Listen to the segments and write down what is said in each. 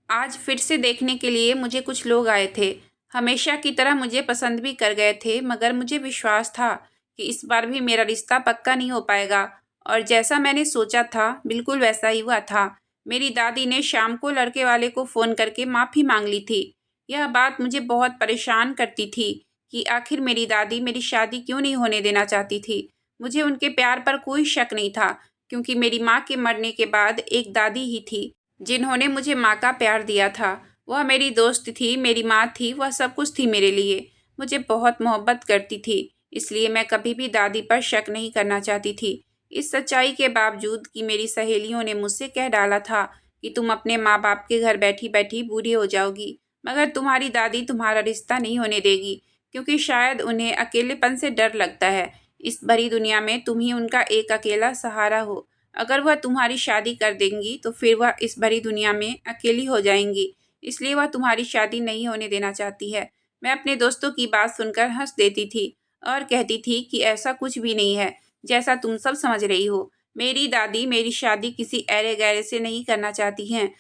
आज फिर से देखने के लिए मुझे कुछ लोग आए थे। हमेशा की तरह मुझे पसंद भी कर गए थे, मगर मुझे विश्वास था कि इस बार भी मेरा रिश्ता पक्का नहीं हो पाएगा। और जैसा मैंने सोचा था, बिल्कुल वैसा ही हुआ था। मेरी दादी ने शाम को लड़के वाले को फ़ोन करके माफ़ी मांग ली थी। यह बात मुझे बहुत परेशान करती थी कि आखिर मेरी दादी मेरी शादी क्यों नहीं होने देना चाहती थी। मुझे उनके प्यार पर कोई शक नहीं था, क्योंकि मेरी माँ के मरने के बाद एक दादी ही थी जिन्होंने मुझे माँ का प्यार दिया था। वह मेरी दोस्त थी, मेरी माँ थी, वह सब कुछ थी मेरे लिए। मुझे बहुत मोहब्बत करती थी, इसलिए मैं कभी भी दादी पर शक नहीं करना चाहती थी। इस सच्चाई के बावजूद कि मेरी सहेलियों ने मुझसे कह डाला था कि तुम अपने माँ बाप के घर बैठी-बैठी बूढ़ी हो जाओगी, मगर तुम्हारी दादी तुम्हारा रिश्ता नहीं होने देगी, क्योंकि शायद उन्हें अकेलेपन से डर लगता है। इस भरी दुनिया में तुम ही उनका एक अकेला सहारा हो। अगर वह तुम्हारी शादी कर देंगी तो फिर वह इस भरी दुनिया में अकेली हो जाएंगी, इसलिए वह तुम्हारी शादी नहीं होने देना चाहती है। मैं अपने दोस्तों की बात सुनकर हंस देती थी और कहती थी कि ऐसा कुछ भी नहीं है जैसा तुम सब समझ रही हो। मेरी दादी मेरी शादी किसी ऐरे गैरे से नहीं करना चाहती हैं।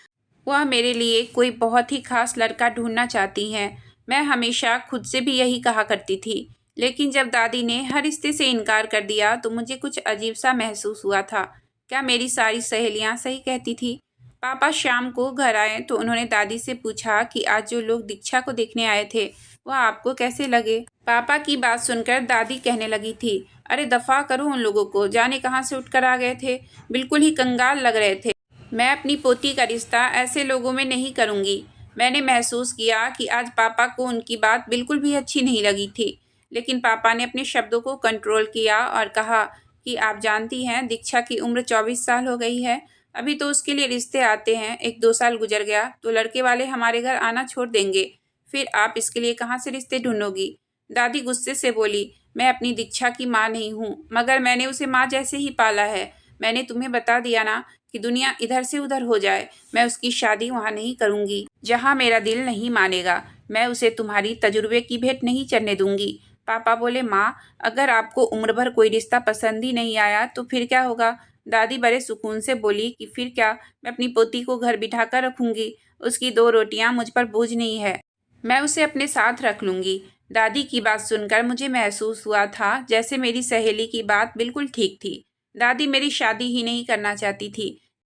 वह मेरे लिए कोई बहुत ही खास लड़का ढूंढना चाहती हैं। मैं हमेशा खुद से भी यही कहा करती थी, लेकिन जब दादी ने हर रिश्ते से इनकार कर दिया तो मुझे कुछ अजीब सा महसूस हुआ था। क्या मेरी सारी सहेलियां सही कहती थी? पापा शाम को घर आए तो उन्होंने दादी से पूछा कि आज जो लोग दीक्षा को देखने आए थे वह आपको कैसे लगे। पापा की बात सुनकर दादी कहने लगी थी, अरे दफा करो उन लोगों को, जाने कहाँ से उठकर आ गए थे, बिल्कुल ही कंगाल लग रहे थे। मैं अपनी पोती का रिश्ता ऐसे लोगों में नहीं करूँगी। मैंने महसूस किया कि आज पापा को उनकी बात बिल्कुल भी अच्छी नहीं लगी थी, लेकिन पापा ने अपने शब्दों को कंट्रोल किया और कहा कि आप जानती हैं दीक्षा की उम्र 24 साल हो गई है। अभी तो उसके लिए रिश्ते आते हैं, 1-2 साल गुजर गया तो लड़के वाले हमारे घर आना छोड़ देंगे। फिर आप इसके लिए कहाँ से रिश्ते ढूंढोगी? दादी गुस्से से बोली, मैं अपनी दीक्षा की माँ नहीं हूँ, मगर मैंने उसे माँ जैसे ही पाला है। मैंने तुम्हें बता दिया ना कि दुनिया इधर से उधर हो जाए, मैं उसकी शादी वहाँ नहीं करूँगी जहाँ मेरा दिल नहीं मानेगा। मैं उसे तुम्हारी तजुर्बे की भेंट नहीं चढ़ने दूंगी। पापा बोले, माँ अगर आपको उम्र भर कोई रिश्ता पसंद ही नहीं आया तो फिर क्या होगा? दादी बड़े सुकून से बोली कि फिर क्या, मैं अपनी पोती को घर बिठा कर रखूंगी। उसकी 2 रोटियां मुझ पर बोझ नहीं है, मैं उसे अपने साथ रख लूंगी। दादी की बात सुनकर मुझे महसूस हुआ था जैसे मेरी सहेली की बात बिल्कुल ठीक थी। दादी मेरी शादी ही नहीं करना चाहती थी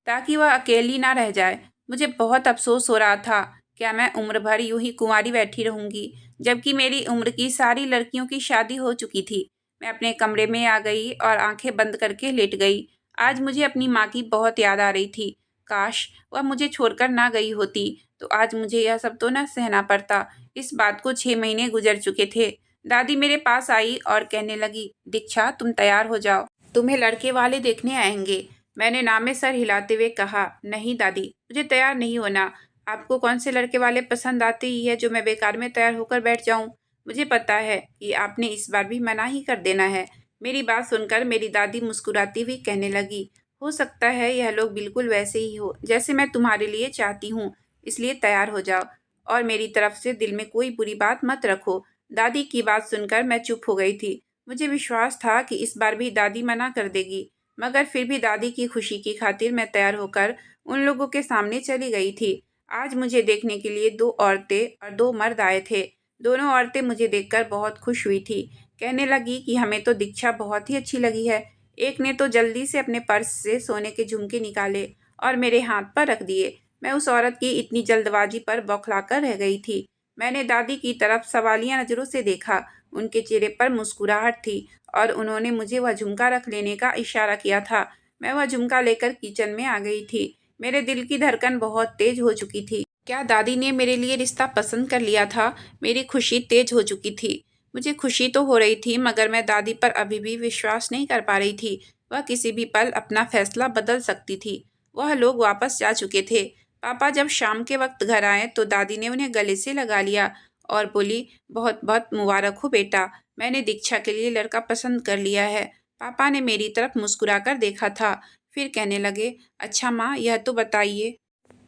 ताकि वह अकेली ना रह जाए। मुझे बहुत अफसोस हो रहा था, क्या मैं उम्र भर यूं ही कुंवारी बैठी रहूंगी, जबकि मेरी उम्र की सारी लड़कियों की शादी हो चुकी थी। मैं अपने कमरे में आ गई और आंखें बंद करके लेट गई। आज मुझे अपनी माँ की बहुत याद आ रही थी। काश वह मुझे छोड़कर ना गई होती, तो आज मुझे यह सब तो न सहना पड़ता। इस बात को 6 महीने गुजर चुके थे। दादी मेरे पास आई और कहने लगी, दीक्षा तुम तैयार हो जाओ, तुम्हें लड़के वाले देखने आएंगे। मैंने ना में सर हिलाते हुए कहा, नहीं दादी, मुझे तैयार नहीं होना। आपको कौन से लड़के वाले पसंद आते ही है जो मैं बेकार में तैयार होकर बैठ जाऊं? मुझे पता है कि आपने इस बार भी मना ही कर देना है। मेरी बात सुनकर मेरी दादी मुस्कुराती हुई कहने लगी, हो सकता है यह लोग बिल्कुल वैसे ही हो जैसे मैं तुम्हारे लिए चाहती हूँ, इसलिए तैयार हो जाओ और मेरी तरफ से दिल में कोई बुरी बात मत रखो। दादी की बात सुनकर मैं चुप हो गई थी। मुझे विश्वास था कि इस बार भी दादी मना कर देगी, मगर फिर भी दादी की खुशी की खातिर मैं तैयार होकर उन लोगों के सामने चली गई थी। आज मुझे देखने के लिए 2 औरतें और 2 मर्द आए थे। दोनों औरतें मुझे देखकर बहुत खुश हुई थी। कहने लगी कि हमें तो दीक्षा बहुत ही अच्छी लगी है। एक ने तो जल्दी से अपने पर्स से सोने के झुमके निकाले और मेरे हाथ पर रख दिए। मैं उस औरत की इतनी जल्दबाजी पर बौखलाकर रह गई थी। मैंने दादी की तरफ सवालिया नज़रों से देखा। उनके चेहरे पर मुस्कुराहट थी और उन्होंने मुझे वह झुमका रख लेने का इशारा किया था। मैं वह झुमका लेकर किचन में आ गई थी। मेरे दिल की धड़कन बहुत तेज हो चुकी थी। क्या दादी ने मेरे लिए रिश्ता पसंद कर लिया था? मेरी खुशी तेज हो चुकी थी। मुझे खुशी तो हो रही थी, मगर मैं दादी पर अभी भी विश्वास नहीं कर पा रही थी। वह किसी भी पल अपना फैसला बदल सकती थी। वह लोग वापस जा चुके थे। पापा जब शाम के वक्त घर आए तो दादी ने उन्हें गले से लगा लिया और बोली, बहुत बहुत मुबारक हो बेटा, मैंने दीक्षा के लिए लड़का पसंद कर लिया है। पापा ने मेरी तरफ मुस्कुराकर देखा था, फिर कहने लगे, अच्छा माँ, यह तो बताइए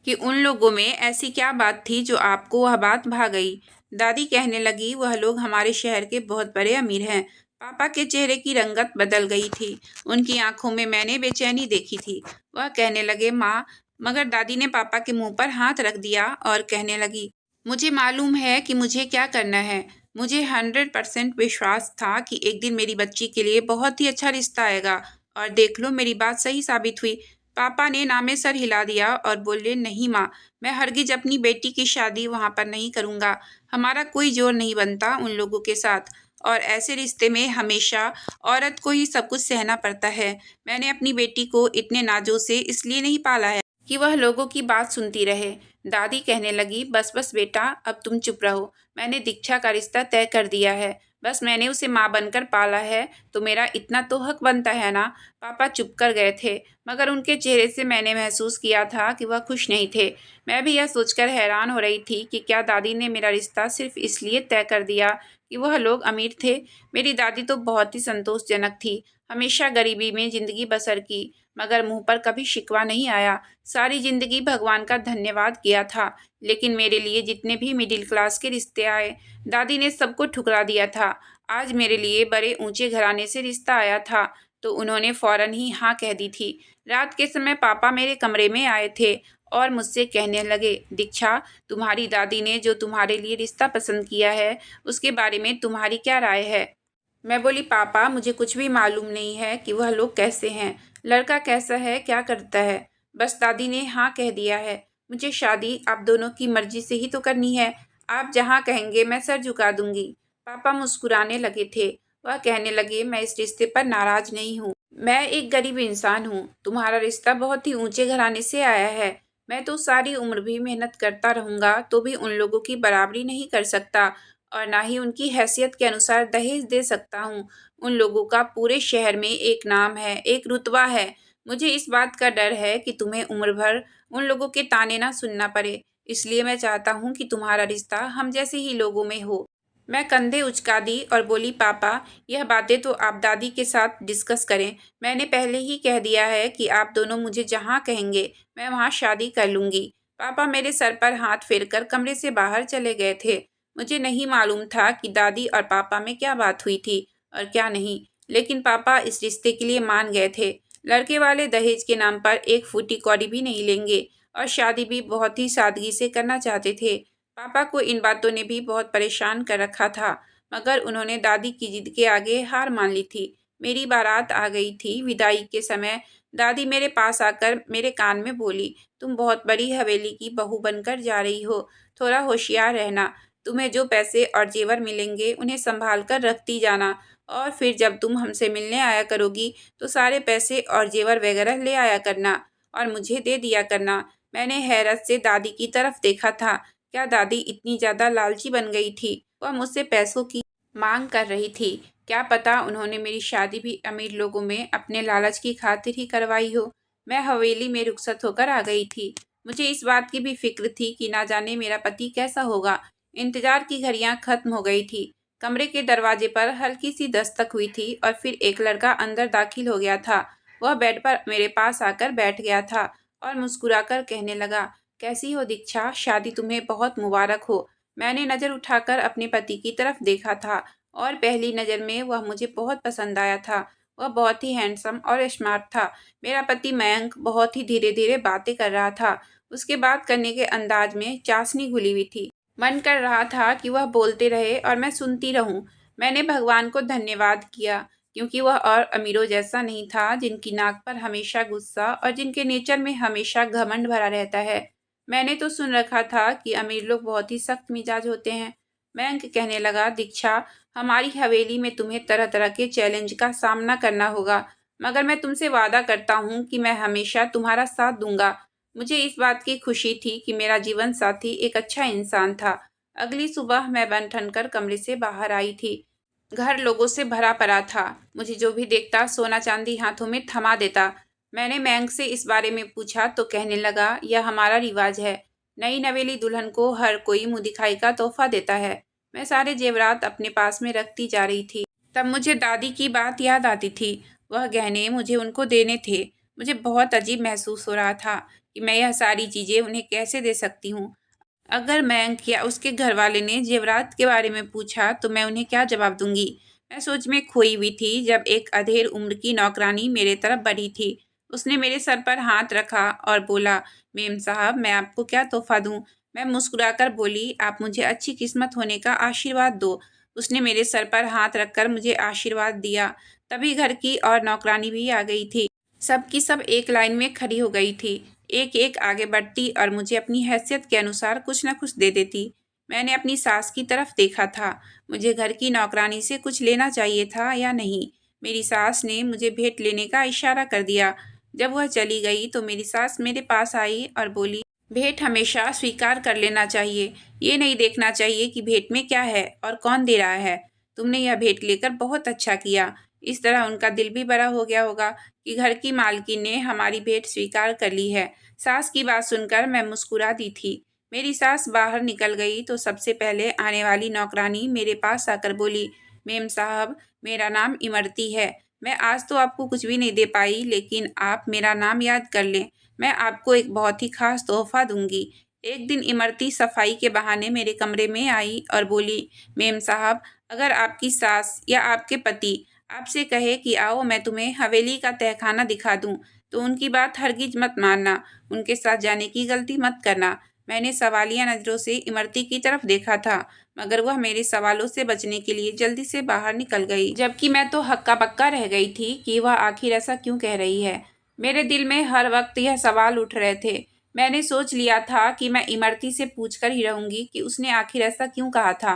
कि उन लोगों में ऐसी क्या बात थी जो आपको वह बात भा गई? दादी कहने लगी, वह लोग हमारे शहर के बहुत बड़े अमीर हैं। पापा के चेहरे की रंगत बदल गई थी। उनकी आंखों में मैंने बेचैनी देखी थी। वह कहने लगे, माँ, मगर दादी ने पापा के मुंह पर हाथ रख दिया और कहने लगी, मुझे मालूम है कि मुझे क्या करना है। मुझे 100% विश्वास था कि एक दिन मेरी बच्ची के लिए बहुत ही अच्छा रिश्ता आएगा, और देख लो मेरी बात सही साबित हुई। पापा ने नामे सर हिला दिया और बोले, नहीं माँ, मैं हरगिज अपनी बेटी की शादी वहाँ पर नहीं करूँगा। हमारा कोई जोर नहीं बनता उन लोगों के साथ, और ऐसे रिश्ते में हमेशा औरत को ही सब कुछ सहना पड़ता है। मैंने अपनी बेटी को इतने नाजों से इसलिए नहीं पाला है कि वह लोगों की बात सुनती रहे। दादी कहने लगी, बस बस बेटा, अब तुम चुप रहो। मैंने दीक्षा का रिश्ता तय कर दिया है। बस मैंने उसे माँ बनकर पाला है, तो मेरा इतना तो हक बनता है ना। पापा चुप कर गए थे, मगर उनके चेहरे से मैंने महसूस किया था कि वह खुश नहीं थे। मैं भी यह सोचकर हैरान हो रही थी कि क्या दादी ने मेरा रिश्ता सिर्फ इसलिए तय कर दिया कि वह लोग अमीर थे। मेरी दादी तो बहुत ही संतोषजनक थी, हमेशा गरीबी में जिंदगी बसर की, मगर मुंह पर कभी शिकवा नहीं आया। सारी जिंदगी भगवान का धन्यवाद किया था। लेकिन मेरे लिए जितने भी मिडिल क्लास के रिश्ते आए, दादी ने सबको ठुकरा दिया था। आज मेरे लिए बड़े ऊंचे घराने से रिश्ता आया था, तो उन्होंने फौरन ही हाँ कह दी थी। रात के समय पापा मेरे कमरे में आए थे और मुझसे कहने लगे, दीक्षा, तुम्हारी दादी ने जो तुम्हारे लिए रिश्ता पसंद किया है, उसके बारे में तुम्हारी क्या राय है। मैं बोली, पापा, मुझे कुछ भी मालूम नहीं है कि वह लोग कैसे हैं, लड़का कैसा है, क्या करता है। बस दादी ने हाँ कह दिया है। मुझे शादी आप दोनों की मर्जी से ही तो करनी है। आप जहाँ कहेंगे मैं सर झुका दूंगी। पापा मुस्कुराने लगे थे। वह कहने लगे, मैं इस रिश्ते पर नाराज नहीं हूँ। मैं एक गरीब इंसान हूँ। तुम्हारा रिश्ता बहुत ही ऊंचे घराने से आया है। मैं तो सारी उम्र भी मेहनत करता रहूँगा तो भी उन लोगों की बराबरी नहीं कर सकता, और ना ही उनकी हैसियत के अनुसार दहेज दे सकता हूँ। उन लोगों का पूरे शहर में एक नाम है, एक रुतबा है। मुझे इस बात का डर है कि तुम्हें उम्र भर उन लोगों के ताने ना सुनना पड़े, इसलिए मैं चाहता हूँ कि तुम्हारा रिश्ता हम जैसे ही लोगों में हो। मैं कंधे उचका दी और बोली, पापा, यह बातें तो आप दादी के साथ डिस्कस करें। मैंने पहले ही कह दिया है कि आप दोनों मुझे जहाँ कहेंगे मैं वहाँ शादी कर लूँगी। पापा मेरे सर पर हाथ फेरकर कमरे से बाहर चले गए थे। मुझे नहीं मालूम था कि दादी और पापा में क्या बात हुई थी और क्या नहीं, लेकिन पापा इस रिश्ते के लिए मान गए थे। लड़के वाले दहेज के नाम पर एक फूटी कौड़ी भी नहीं लेंगे, और शादी भी बहुत ही सादगी से करना चाहते थे। पापा को इन बातों ने भी बहुत परेशान कर रखा था, मगर उन्होंने दादी की जिद के आगे हार मान ली थी। मेरी बारात आ गई थी। विदाई के समय दादी मेरे पास आकर मेरे कान में बोली, तुम बहुत बड़ी हवेली की बहू बनकर जा रही हो, थोड़ा होशियार रहना। तुम्हें जो पैसे और जेवर मिलेंगे उन्हें संभाल कर रखती जाना, और फिर जब तुम हमसे मिलने आया करोगी तो सारे पैसे और जेवर वगैरह ले आया करना और मुझे दे दिया करना। मैंने हैरत से दादी की तरफ देखा था। क्या दादी इतनी ज़्यादा लालची बन गई थी? वह मुझसे पैसों की मांग कर रही थी। क्या पता उन्होंने मेरी शादी भी अमीर लोगों में अपने लालच की खातिर ही करवाई हो। मैं हवेली में रुखसत होकर आ गई थी। मुझे इस बात की भी फिक्र थी कि ना जाने मेरा पति कैसा होगा। इंतजार की घड़ियां खत्म हो गई थी। कमरे के दरवाजे पर हल्की सी दस्तक हुई थी और फिर एक लड़का अंदर दाखिल हो गया था। वह बेड पर मेरे पास आकर बैठ गया था और मुस्कुराकर कहने लगा, कैसी हो दीक्षा? शादी तुम्हें बहुत मुबारक हो। मैंने नज़र उठाकर अपने पति की तरफ देखा था और पहली नज़र में वह मुझे बहुत पसंद आया था। वह बहुत ही हैंडसम और स्मार्ट था। मेरा पति मयंक बहुत ही धीरे धीरे बातें कर रहा था। उसके बात करने के अंदाज में चाशनी घुली हुई थी। मन कर रहा था कि वह बोलते रहे और मैं सुनती रहूं। मैंने भगवान को धन्यवाद किया, क्योंकि वह और अमीरों जैसा नहीं था, जिनकी नाक पर हमेशा गुस्सा और जिनके नेचर में हमेशा घमंड भरा रहता है। मैंने तो सुन रखा था कि अमीर लोग बहुत ही सख्त मिजाज होते हैं। मयंक कहने लगा, दीक्षा, हमारी हवेली में तुम्हें तरह तरह के चैलेंज का सामना करना होगा, मगर मैं तुमसे वादा करता हूँ कि मैं हमेशा तुम्हारा साथ दूंगा। मुझे इस बात की खुशी थी कि मेरा जीवन साथी एक अच्छा इंसान था। अगली सुबह मैं बन ठन कर कमरे से बाहर आई थी। घर लोगों से भरा पड़ा था। मुझे जो भी देखता सोना चांदी हाथों में थमा देता। मैंने मयंक से इस बारे में पूछा तो कहने लगा, यह हमारा रिवाज है। नई नवेली दुल्हन को हर कोई मुँह दिखाई का तोहफा देता है। मैं सारे जेवरात अपने पास में रखती जा रही थी। तब मुझे दादी की बात याद आती थी। वह गहने मुझे उनको देने थे। मुझे बहुत अजीब महसूस हो रहा था कि मैं यह सारी चीज़ें उन्हें कैसे दे सकती हूँ। अगर मयंक या उसके घर वाले ने जेवरात के बारे में पूछा तो मैं उन्हें क्या जवाब दूंगी। मैं सोच में खोई हुई थी जब एक अधेड़ उम्र की नौकरानी मेरे तरफ बढ़ी थी। उसने मेरे सर पर हाथ रखा और बोला, मेम साहब मैं आपको क्या तोहफा दूं? मैं मुस्कुराकर बोली, आप मुझे अच्छी किस्मत होने का आशीर्वाद दो। उसने मेरे सर पर हाथ रखकर मुझे आशीर्वाद दिया। तभी घर की और नौकरानी भी आ गई थी। सब की सब एक लाइन में खड़ी हो गई थी। एक एक आगे बढ़ती और मुझे अपनी हैसियत के अनुसार कुछ न कुछ दे देती। मैंने अपनी सास की तरफ देखा था। मुझे घर की नौकरानी से कुछ लेना चाहिए था या नहीं। मेरी सास ने मुझे भेंट लेने का इशारा कर दिया। जब वह चली गई तो मेरी सास मेरे पास आई और बोली, भेंट हमेशा स्वीकार कर लेना चाहिए। ये नहीं देखना चाहिए कि भेंट में क्या है और कौन दे रहा है। तुमने यह भेंट लेकर बहुत अच्छा किया। इस तरह उनका दिल भी बड़ा हो गया होगा कि घर की मालकिन ने हमारी भेंट स्वीकार कर ली है। सास की बात सुनकर मैं मुस्कुरा दी थी। मेरी सास बाहर निकल गई तो सबसे पहले आने वाली नौकरानी मेरे पास आकर बोली, मेम साहब मेरा नाम इमरती है। मैं आज तो आपको कुछ भी नहीं दे पाई, लेकिन आप मेरा नाम याद कर लें। मैं आपको एक बहुत ही खास तोहफा दूंगी। एक दिन इमरती सफाई के बहाने मेरे कमरे में आई और बोली, मेम साहब अगर आपकी सास या आपके पति आपसे कहे कि आओ मैं तुम्हें हवेली का तहखाना दिखा दूं, तो उनकी बात हरगिज मत मानना। उनके साथ जाने की गलती मत करना। मैंने सवालिया नज़रों से इमरती की तरफ देखा था, मगर वह मेरे सवालों से बचने के लिए जल्दी से बाहर निकल गई, जबकि मैं तो हक्का बक्का रह गई थी कि वह आखिर ऐसा क्यों कह रही है। मेरे दिल में हर वक्त यह सवाल उठ रहे थे। मैंने सोच लिया था कि मैं इमरती से पूछकर ही रहूंगी कि उसने आखिर ऐसा क्यों कहा था।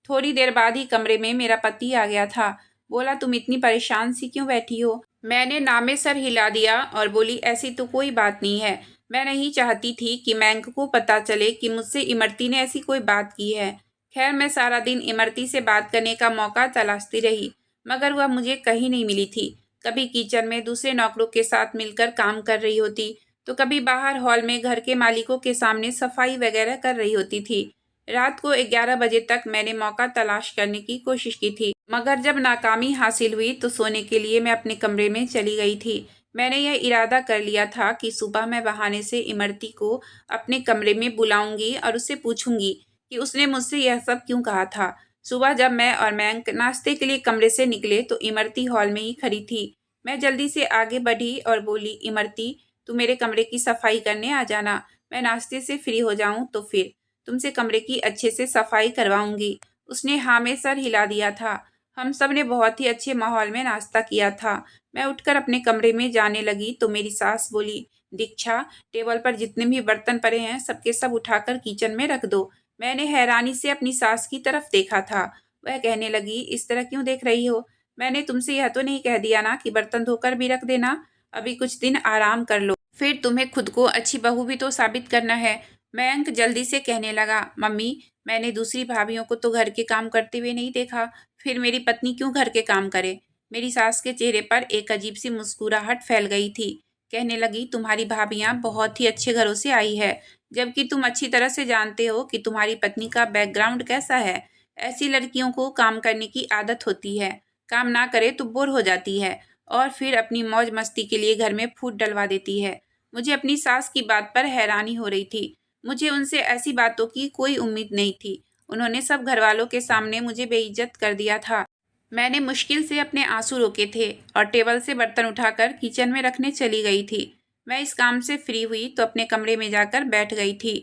थोड़ी देर बाद ही कमरे में मेरा पति आ गया था। बोला, तुम इतनी परेशान सी क्यों बैठी हो? मैंने नामे सर हिला दिया और बोली, ऐसी तो कोई बात नहीं है। मैं नहीं चाहती थी कि मैंक को पता चले कि मुझसे इमरती ने ऐसी कोई बात की है। खैर मैं सारा दिन इमरती से बात करने का मौका तलाशती रही, मगर वह मुझे कहीं नहीं मिली थी। कभी किचन में दूसरे नौकरों के साथ मिलकर काम कर रही होती, तो कभी बाहर हॉल में घर के मालिकों के सामने सफाई वगैरह कर रही होती थी। रात को 11 बजे तक मैंने मौका तलाश करने की कोशिश की थी, मगर जब नाकामी हासिल हुई तो सोने के लिए मैं अपने कमरे में चली गई थी। मैंने यह इरादा कर लिया था कि सुबह मैं बहाने से इमरती को अपने कमरे में बुलाऊंगी और उससे पूछूंगी कि उसने मुझसे यह सब क्यों कहा था। सुबह जब मैं और मैंक नाश्ते के लिए कमरे से निकले तो इमरती हॉल में ही खड़ी थी। मैं जल्दी से आगे बढ़ी और बोली, इमरती तू मेरे कमरे की सफाई करने आ जाना। मैं नाश्ते से फ्री हो जाऊं तो फिर तुमसे कमरे की अच्छे से सफाई करवाऊंगी। उसने हाँ में सर हिला दिया था। हम सब ने बहुत ही अच्छे माहौल में नाश्ता किया था। मैं उठकर अपने कमरे में जाने लगी तो मेरी सास बोली, दीक्षा टेबल पर जितने भी बर्तन पड़े हैं सबके सब उठाकर किचन में रख दो। मैंने हैरानी से अपनी सास की तरफ देखा था। वह कहने लगी, इस तरह क्यों देख रही हो? मैंने तुमसे यह तो नहीं कह दिया ना कि बर्तन धोकर भी रख देना? अभी कुछ दिन आराम कर लो, फिर तुम्हें खुद को अच्छी बहू भी तो साबित करना है। मयंक जल्दी से कहने लगा, मम्मी मैंने दूसरी भाभियों को तो घर के काम करते हुए नहीं देखा, फिर मेरी पत्नी क्यों घर के काम करे? मेरी सास के चेहरे पर एक अजीब सी मुस्कुराहट फैल गई थी। कहने लगी, तुम्हारी भाभियां बहुत ही अच्छे घरों से आई है, जबकि तुम अच्छी तरह से जानते हो कि तुम्हारी पत्नी का बैकग्राउंड कैसा है। ऐसी लड़कियों को काम करने की आदत होती है, काम ना करे तो बोर हो जाती है और फिर अपनी मौज मस्ती के लिए घर में फूट डलवा देती है। मुझे अपनी सास की बात पर हैरानी हो रही थी। मुझे उनसे ऐसी बातों की कोई उम्मीद नहीं थी। उन्होंने सब घरवालों के सामने मुझे बेइज्जत कर दिया था। मैंने मुश्किल से अपने आंसू रोके थे और टेबल से बर्तन उठाकर किचन में रखने चली गई थी। मैं इस काम से फ्री हुई तो अपने कमरे में जाकर बैठ गई थी।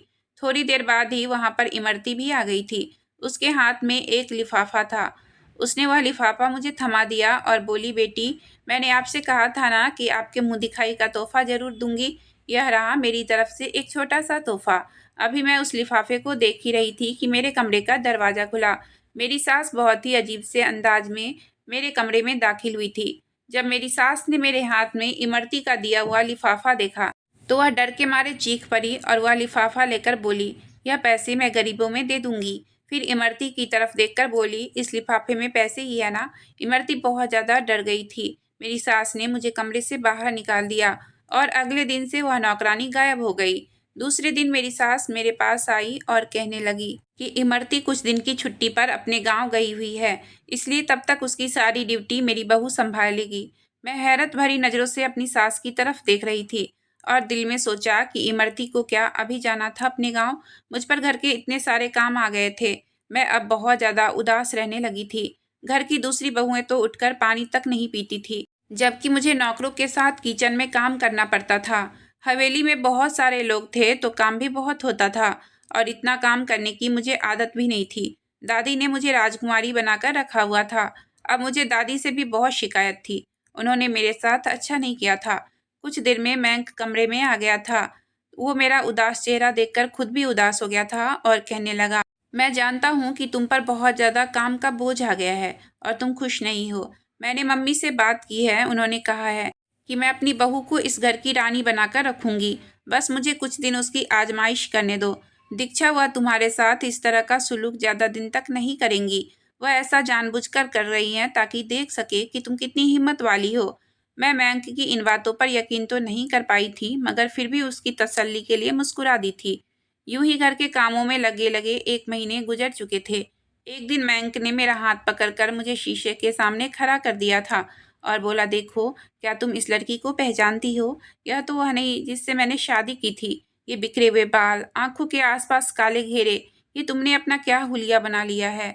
थोड़ी देर बाद ही वहां पर इमरती भी आ गई थी। उसके हाथ में एक लिफाफा था। उसने वह लिफाफा मुझे थमा दिया और बोली, बेटी मैंने आपसे कहा था ना कि आपके मुंह दिखाई का तोहफा जरूर दूंगी। यह रहा मेरी तरफ से एक छोटा सा तोहफा। अभी मैं उस लिफाफे को देख ही रही थी कि मेरे कमरे का दरवाज़ा खुला। मेरी सास बहुत ही अजीब से अंदाज में मेरे कमरे में दाखिल हुई थी। जब मेरी सास ने मेरे हाथ में इमरती का दिया हुआ लिफाफा देखा तो वह डर के मारे चीख पड़ी और वह लिफाफा लेकर बोली, यह पैसे मैं गरीबों में दे दूंगी। फिर इमरती की तरफ देखकर बोली, इस लिफाफे में पैसे ही है ना? इमरती बहुत ज़्यादा डर गई थी। मेरी सास ने मुझे कमरे से बाहर निकाल दिया और अगले दिन से वह नौकरानी गायब हो गई। दूसरे दिन मेरी सास मेरे पास आई और कहने लगी कि इमरती कुछ दिन की छुट्टी पर अपने गांव गई हुई है, इसलिए तब तक उसकी सारी ड्यूटी मेरी बहू संभालेगी। मैं हैरत भरी नज़रों से अपनी सास की तरफ देख रही थी और दिल में सोचा कि इमरती को क्या अभी जाना था अपने गांव? मुझ पर घर के इतने सारे काम आ गए थे। मैं अब बहुत ज़्यादा उदास रहने लगी थी। घर की दूसरी बहुएं तो उठकर पानी तक नहीं पीती थी, जबकि मुझे नौकरों के साथ किचन में काम करना पड़ता था। हवेली में बहुत सारे लोग थे तो काम भी बहुत होता था और इतना काम करने की मुझे आदत भी नहीं थी। दादी ने मुझे राजकुमारी बनाकर रखा हुआ था। अब मुझे दादी से भी बहुत शिकायत थी। उन्होंने मेरे साथ अच्छा नहीं किया था। कुछ देर में मैंक कमरे में आ गया था। वो मेरा उदास चेहरा देखकर खुद भी उदास हो गया था और कहने लगा, मैं जानता हूँ कि तुम पर बहुत ज़्यादा काम का बोझ आ गया है और तुम खुश नहीं हो। मैंने मम्मी से बात की है, उन्होंने कहा है कि मैं अपनी बहू को इस घर की रानी बनाकर रखूंगी। बस मुझे कुछ दिन उसकी आजमाइश करने दो। दीक्षा, वह तुम्हारे साथ इस तरह का सुलूक ज़्यादा दिन तक नहीं करेंगी। वह ऐसा जानबूझकर कर रही हैं ताकि देख सके कि तुम कितनी हिम्मत वाली हो। मैं मैंक की इन बातों पर यकीन तो नहीं कर पाई थी, मगर फिर भी उसकी तसल्ली के लिए मुस्कुरा दी थी। यूं ही घर के कामों में लगे लगे 1 महीने गुजर चुके थे। एक दिन मैंक ने मेरा हाथ पकड़कर मुझे शीशे के सामने खड़ा कर दिया था और बोला, देखो, क्या तुम इस लड़की को पहचानती हो? यह तो वह नहीं जिससे मैंने शादी की थी। ये बिखरे हुए बाल, आंखों के आसपास काले घेरे, ये तुमने अपना क्या हुलिया बना लिया है?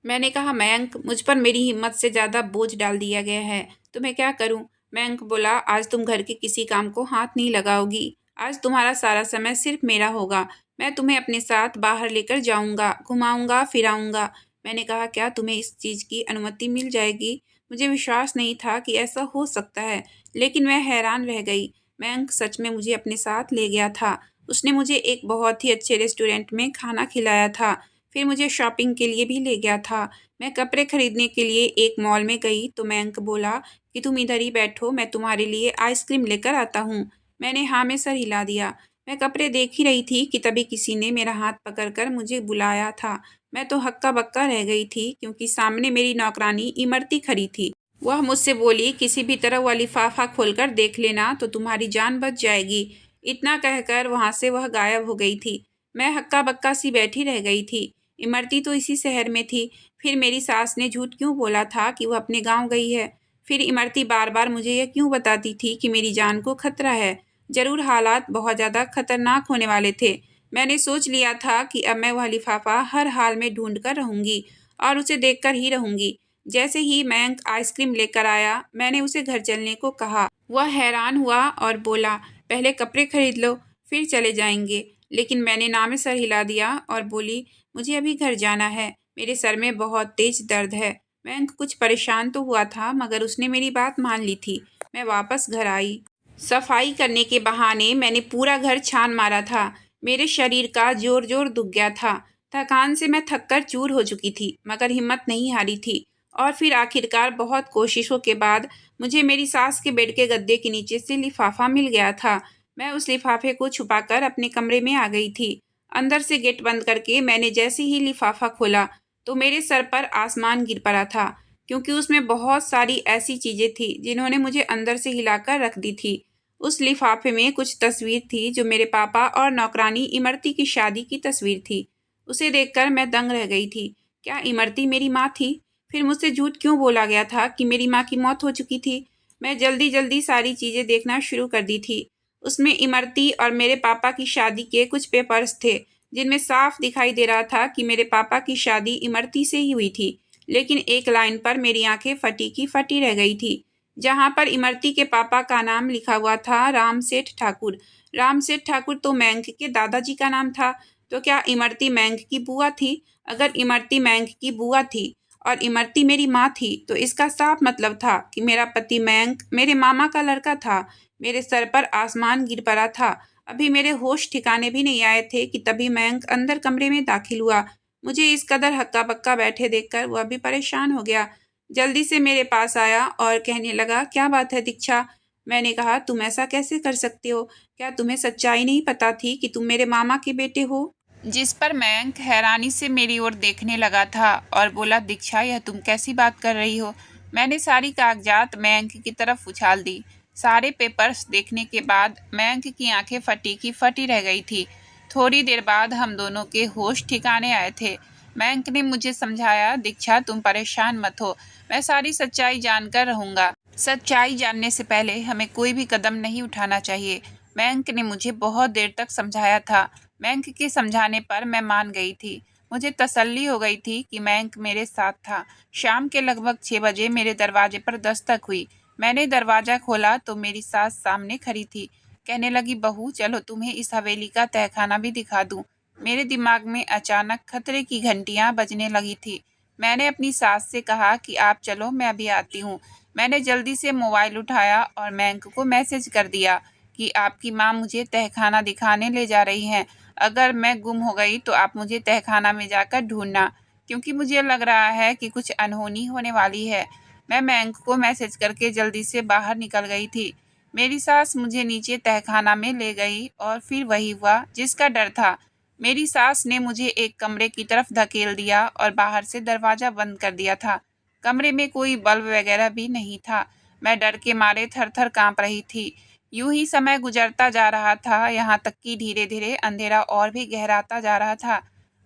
मैंने कहा, मयंक, मुझ पर मेरी हिम्मत से ज़्यादा बोझ डाल दिया गया है। तो मैं क्या करूं? मयंक बोला, आज तुम घर के किसी काम को हाथ नहीं लगाओगी। आज तुम्हारा सारा समय सिर्फ मेरा होगा। मैं तुम्हें अपने साथ बाहर लेकर जाऊंगा, घुमाऊंगा, फिराऊंगा। मैंने कहा, क्या तुम्हें इस चीज़ की अनुमति मिल जाएगी? मुझे विश्वास नहीं था कि ऐसा हो सकता है, लेकिन मैं हैरान रह गई। मयंक सच में मुझे अपने साथ ले गया था। उसने मुझे एक बहुत ही अच्छे रेस्टोरेंट में खाना खिलाया था। फिर मुझे शॉपिंग के लिए भी ले गया था। मैं कपड़े खरीदने के लिए एक मॉल में गई तो मयंक बोला कि तुम इधर ही बैठो, मैं तुम्हारे लिए आइसक्रीम लेकर आता हूँ। मैंने हाँ में सर हिला दिया। मैं कपड़े देख ही रही थी कि तभी किसी ने मेरा हाथ पकड़कर मुझे बुलाया था। मैं तो हक्का बक्का रह गई थी क्योंकि सामने मेरी नौकरानी इमरती खड़ी थी। वह मुझसे बोली, किसी भी तरह वह लिफाफा खोलकर देख लेना तो तुम्हारी जान बच जाएगी। इतना कहकर वहां से वह गायब हो गई थी। मैं हक्का बक्का सी बैठी रह गई थी। इमरती तो इसी शहर में थी। फिर मेरी सास ने झूठ क्यों बोला था कि वह अपने गांव गई है? फिर इमरती बार बार मुझे यह क्यों बताती थी कि मेरी जान को खतरा है? जरूर हालात बहुत ज़्यादा खतरनाक होने वाले थे। मैंने सोच लिया था कि अब मैं वह लिफाफा हर हाल में ढूंढ कर रहूंगी और उसे देखकर ही रहूंगी। जैसे ही मयंक आइसक्रीम लेकर आया, मैंने उसे घर चलने को कहा। वह हैरान हुआ और बोला, पहले कपड़े खरीद लो, फिर चले जाएंगे। लेकिन मैंने ना में सर हिला दिया और बोली, मुझे अभी घर जाना है, मेरे सर में बहुत तेज दर्द है। मयंक कुछ परेशान तो हुआ था, मगर उसने मेरी बात मान ली थी। मैं वापस घर आई। सफाई करने के बहाने मैंने पूरा घर छान मारा था। मेरे शरीर का जोर जोर दुख गया था। थकान से मैं थककर चूर हो चुकी थी, मगर हिम्मत नहीं हारी थी। और फिर आखिरकार बहुत कोशिशों के बाद मुझे मेरी सास के बेड के गद्दे के नीचे से लिफाफा मिल गया था। मैं उस लिफाफे को छुपाकर अपने कमरे में आ गई थी। अंदर से गेट बंद करके मैंने जैसे ही लिफाफा खोला तो मेरे सर पर आसमान गिर पड़ा था, क्योंकि उसमें बहुत सारी ऐसी चीज़ें थी जिन्होंने मुझे अंदर से हिलाकर रख दी थी। उस लिफाफे में कुछ तस्वीर थी जो मेरे पापा और नौकरानी इमरती की शादी की तस्वीर थी। उसे देखकर मैं दंग रह गई थी। क्या इमरती मेरी माँ थी? फिर मुझसे झूठ क्यों बोला गया था कि मेरी माँ की मौत हो चुकी थी? मैं जल्दी जल्दी सारी चीज़ें देखना शुरू कर दी थी। उसमें इमरती और मेरे पापा की शादी के कुछ पेपर्स थे, जिनमें साफ दिखाई दे रहा था कि मेरे पापा की शादी इमरती से ही हुई थी। लेकिन एक लाइन पर मेरी आंखें फटी की फटी रह गई थी, जहां पर इमरती के पापा का नाम लिखा हुआ था, राम सेठ ठाकुर। राम सेठ ठाकुर तो मैंक के दादाजी का नाम था। तो क्या इमरती मैंक की बुआ थी? अगर इमरती मैंक की बुआ थी और इमरती मेरी माँ थी, तो इसका साफ मतलब था कि मेरा पति मैंक मेरे मामा का लड़का था। मेरे सर पर आसमान गिर पड़ा था। अभी मेरे होश ठिकाने भी नहीं आए थे कि तभी मयंक अंदर कमरे में दाखिल हुआ। मुझे इस कदर हक्का बक्का बैठे देखकर वह भी परेशान हो गया। जल्दी से मेरे पास आया और कहने लगा, क्या बात है दीक्षा? मैंने कहा, तुम ऐसा कैसे कर सकते हो? क्या तुम्हें सच्चाई नहीं पता थी कि तुम मेरे मामा के बेटे हो? जिस पर मयंक हैरानी से मेरी ओर देखने लगा था और बोला, दीक्षा, यह तुम कैसी बात कर रही हो? मैंने सारी कागजात मयंक की तरफ उछाल दी। सारे पेपर्स देखने के बाद मयंक की आंखें फटी की फटी रह गई थी। थोड़ी देर बाद हम दोनों के होश ठिकाने आए थे। मयंक ने मुझे समझाया, दीक्षा, तुम परेशान मत हो, मैं सारी सच्चाई जानकर रहूंगा। सच्चाई जानने से पहले हमें कोई भी कदम नहीं उठाना चाहिए। मयंक ने मुझे बहुत देर तक समझाया था। मयंक के समझाने पर मैं मान गई थी। मुझे तसल्ली हो गई थी कि मयंक मेरे साथ था। शाम के लगभग 6 बजे मेरे दरवाजे पर दस्तक हुई। मैंने दरवाज़ा खोला तो मेरी सास सामने खड़ी थी। कहने लगी, बहू चलो तुम्हें इस हवेली का तहखाना भी दिखा दूँ। मेरे दिमाग में अचानक खतरे की घंटियाँ बजने लगी थी। मैंने अपनी सास से कहा कि आप चलो, मैं अभी आती हूँ। मैंने जल्दी से मोबाइल उठाया और बैंक को मैसेज कर दिया कि आपकी माँ मुझे तहखाना दिखाने ले जा रही हैं। अगर मैं गुम हो गई तो आप मुझे तहखाना में जाकर ढूंढना, क्योंकि मुझे लग रहा है कि कुछ अनहोनी होने वाली है। मैं बैंक को मैसेज करके जल्दी से बाहर निकल गई थी। मेरी सास मुझे नीचे तहखाना में ले गई और फिर वही हुआ जिसका डर था। मेरी सास ने मुझे एक कमरे की तरफ धकेल दिया और बाहर से दरवाज़ा बंद कर दिया था। कमरे में कोई बल्ब वगैरह भी नहीं था। मैं डर के मारे थर-थर काँप रही थी। यूं ही समय गुजरता जा रहा था, यहाँ तक कि धीरे-धीरे अंधेरा और भी गहराता जा रहा था।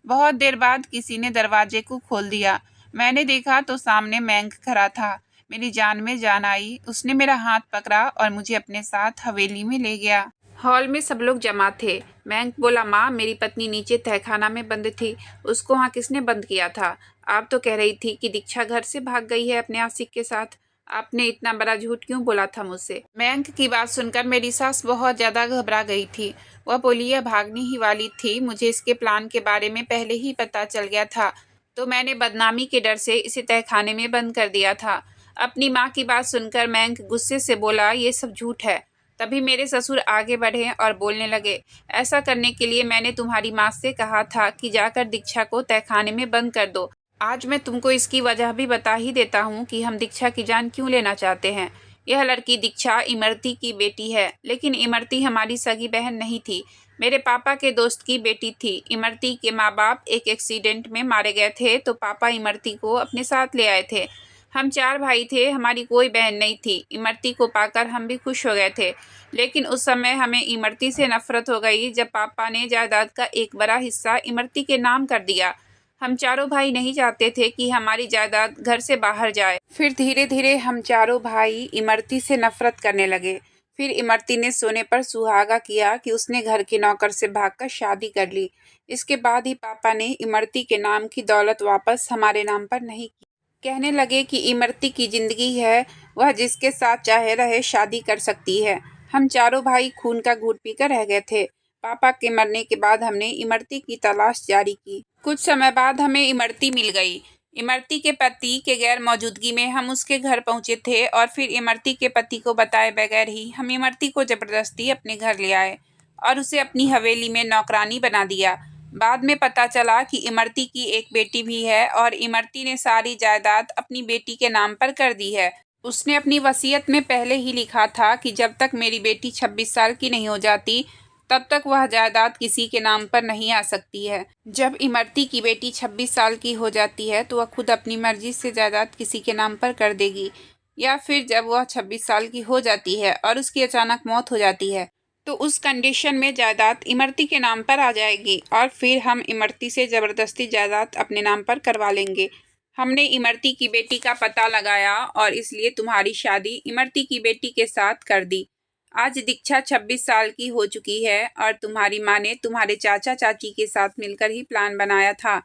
बहुत देर बाद किसी ने दरवाजे को खोल दिया। मैंने देखा तो सामने मैंक खड़ा था। मेरी जान में जान आई। उसने मेरा हाथ पकड़ा और मुझे अपने साथ हवेली में ले गया। हॉल में सब लोग जमा थे। मैंक बोला, माँ मेरी पत्नी नीचे तहखाना में बंद थी। उसको वहाँ किसने बंद किया था? आप तो कह रही थी कि दीक्षा घर से भाग गई है अपने आशिक के साथ। आपने इतना बड़ा झूठ क्यों बोला था मुझसे? मैंक की बात सुनकर मेरी सास बहुत ज़्यादा घबरा गई थी। वह बोली, यह भागने ही वाली थी। मुझे इसके प्लान के बारे में पहले ही पता चल गया था, तो मैंने बदनामी के डर से इसे तहखाने में बंद कर दिया था। अपनी माँ की बात सुनकर मैंक गुस्से से बोला, ये सब झूठ है। तभी मेरे ससुर आगे बढ़े और बोलने लगे, ऐसा करने के लिए मैंने तुम्हारी माँ से कहा था कि जाकर दीक्षा को तहखाने में बंद कर दो। आज मैं तुमको इसकी वजह भी बता ही देता हूँ कि हम दीक्षा की जान क्यों लेना चाहते हैं। यह लड़की दीक्षा इमरती की बेटी है, लेकिन इमरती हमारी सगी बहन नहीं थी। मेरे पापा के दोस्त की बेटी थी। इमरती के माँ बाप एक एक्सीडेंट में मारे गए थे, तो पापा इमरती को अपने साथ ले आए थे। हम 4 भाई थे, हमारी कोई बहन नहीं थी। इमरती को पाकर हम भी खुश हो गए थे, लेकिन उस समय हमें इमरती से नफरत हो गई जब पापा ने जायदाद का एक बड़ा हिस्सा इमरती के नाम कर दिया। हम चारों भाई नहीं चाहते थे कि हमारी जायदाद घर से बाहर जाए। फिर धीरे धीरे हम चारों भाई इमरती से नफरत करने लगे। फिर इमरती ने सोने पर सुहागा किया कि उसने घर के नौकर से भागकर शादी कर ली। इसके बाद ही पापा ने इमरती के नाम की दौलत वापस हमारे नाम पर नहीं की। कहने लगे कि इमरती की जिंदगी है, वह जिसके साथ चाहे रहे शादी कर सकती है। हम चारों भाई खून का घूंट पीकर रह गए थे। पापा के मरने के बाद हमने इमरती की तलाश जारी की। कुछ समय बाद हमें इमरती मिल गई। इमरती के पति के गैर मौजूदगी में हम उसके घर पहुंचे थे और फिर इमरती के पति को बताए बगैर ही हम इमरती को जबरदस्ती अपने घर ले आए और उसे अपनी हवेली में नौकरानी बना दिया। बाद में पता चला कि इमरती की एक बेटी भी है और इमरती ने सारी जायदाद अपनी बेटी के नाम पर कर दी है। उसने अपनी वसीयत में पहले ही लिखा था कि जब तक मेरी बेटी 26 साल की नहीं हो जाती, तब तक वह जायदाद किसी के नाम पर नहीं आ सकती है। जब इमरती की बेटी 26 साल की हो जाती है तो वह खुद अपनी मर्जी से जायदाद किसी के नाम पर कर देगी, या फिर जब वह 26 साल की हो जाती है और उसकी अचानक मौत हो जाती है, तो उस कंडीशन में जायदाद इमरती के नाम पर आ जाएगी और फिर हम इमरती से ज़बरदस्ती जायदाद अपने नाम पर करवा लेंगे। हमने इमरती की बेटी का पता लगाया और इसलिए तुम्हारी शादी इमरती की बेटी के साथ कर दी। आज दीक्षा 26 साल की हो चुकी है और तुम्हारी माँ ने तुम्हारे चाचा चाची के साथ मिलकर ही प्लान बनाया था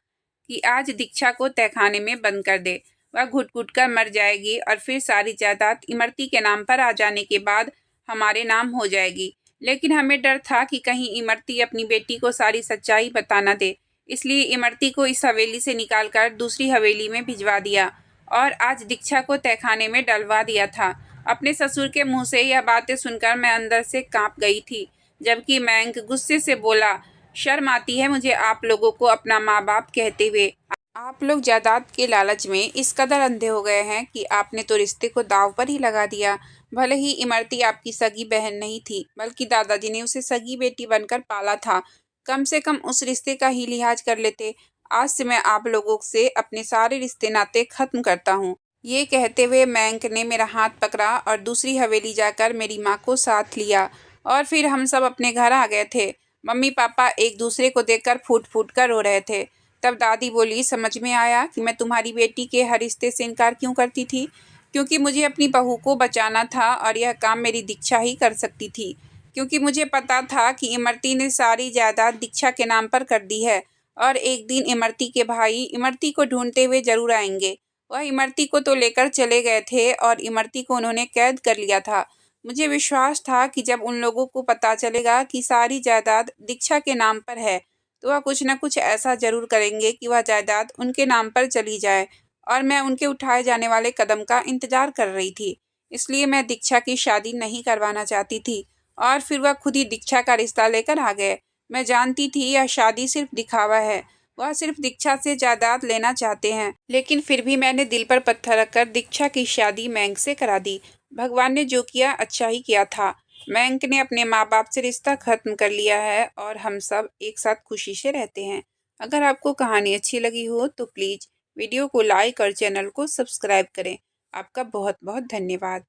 कि आज दीक्षा को तहखाने में बंद कर दे। वह घुट घुट कर मर जाएगी और फिर सारी जायदाद इमरती के नाम पर आ जाने के बाद हमारे नाम हो जाएगी। लेकिन हमें डर था कि कहीं इमरती अपनी बेटी को सारी सच्चाई बता न दे, इसलिए इमरती को इस हवेली से निकालकर दूसरी हवेली में भिजवा दिया और आज दीक्षा को तहखाने में डलवा दिया था। अपने ससुर के मुंह से यह बातें सुनकर मैं अंदर से कांप गई थी, जबकि मैंक गुस्से से बोला, शर्म आती है मुझे आप लोगों को अपना माँ बाप कहते हुए। आप लोग जायदाद के लालच में इस कदर अंधे हो गए हैं कि आपने तो रिश्ते को दांव पर ही लगा दिया। भले ही इमरती आपकी सगी बहन नहीं थी, बल्कि दादाजी ने उसे सगी बेटी बनकर पाला था। कम से कम उस रिश्ते का ही लिहाज कर लेते। आज से मैं आप लोगों से अपने सारे रिश्ते नाते खत्म करता हूँ। ये कहते हुए मैंक ने मेरा हाथ पकड़ा और दूसरी हवेली जाकर मेरी माँ को साथ लिया और फिर हम सब अपने घर आ गए थे। मम्मी पापा एक दूसरे को देखकर फूट फूट कर रो रहे थे। तब दादी बोली, समझ में आया कि मैं तुम्हारी बेटी के हर रिश्ते से इनकार क्यों करती थी, क्योंकि मुझे अपनी बहू को बचाना था और यह काम मेरी दीक्षा ही कर सकती थी। क्योंकि मुझे पता था कि इमरती ने सारी जायदाद दीक्षा के नाम पर कर दी है और एक दिन इमरती के भाई इमरती को ढूंढते हुए जरूर आएंगे। वह इमरती को तो लेकर चले गए थे और इमरती को उन्होंने कैद कर लिया था। मुझे विश्वास था कि जब उन लोगों को पता चलेगा कि सारी जायदाद दीक्षा के नाम पर है, तो वह कुछ न कुछ ऐसा ज़रूर करेंगे कि वह जायदाद उनके नाम पर चली जाए। और मैं उनके उठाए जाने वाले कदम का इंतज़ार कर रही थी। इसलिए मैं दीक्षा की शादी नहीं करवाना चाहती थी और फिर वह खुद ही दीक्षा का रिश्ता लेकर आ गए। मैं जानती थी यह शादी सिर्फ दिखावा है, वह सिर्फ दीक्षा से जायदाद लेना चाहते हैं। लेकिन फिर भी मैंने दिल पर पत्थर रखकर दीक्षा की शादी मयंक से करा दी। भगवान ने जो किया अच्छा ही किया था। मयंक ने अपने माँ बाप से रिश्ता खत्म कर लिया है और हम सब एक साथ खुशी से रहते हैं। अगर आपको कहानी अच्छी लगी हो तो प्लीज़ वीडियो को लाइक और चैनल को सब्सक्राइब करें। आपका बहुत बहुत धन्यवाद।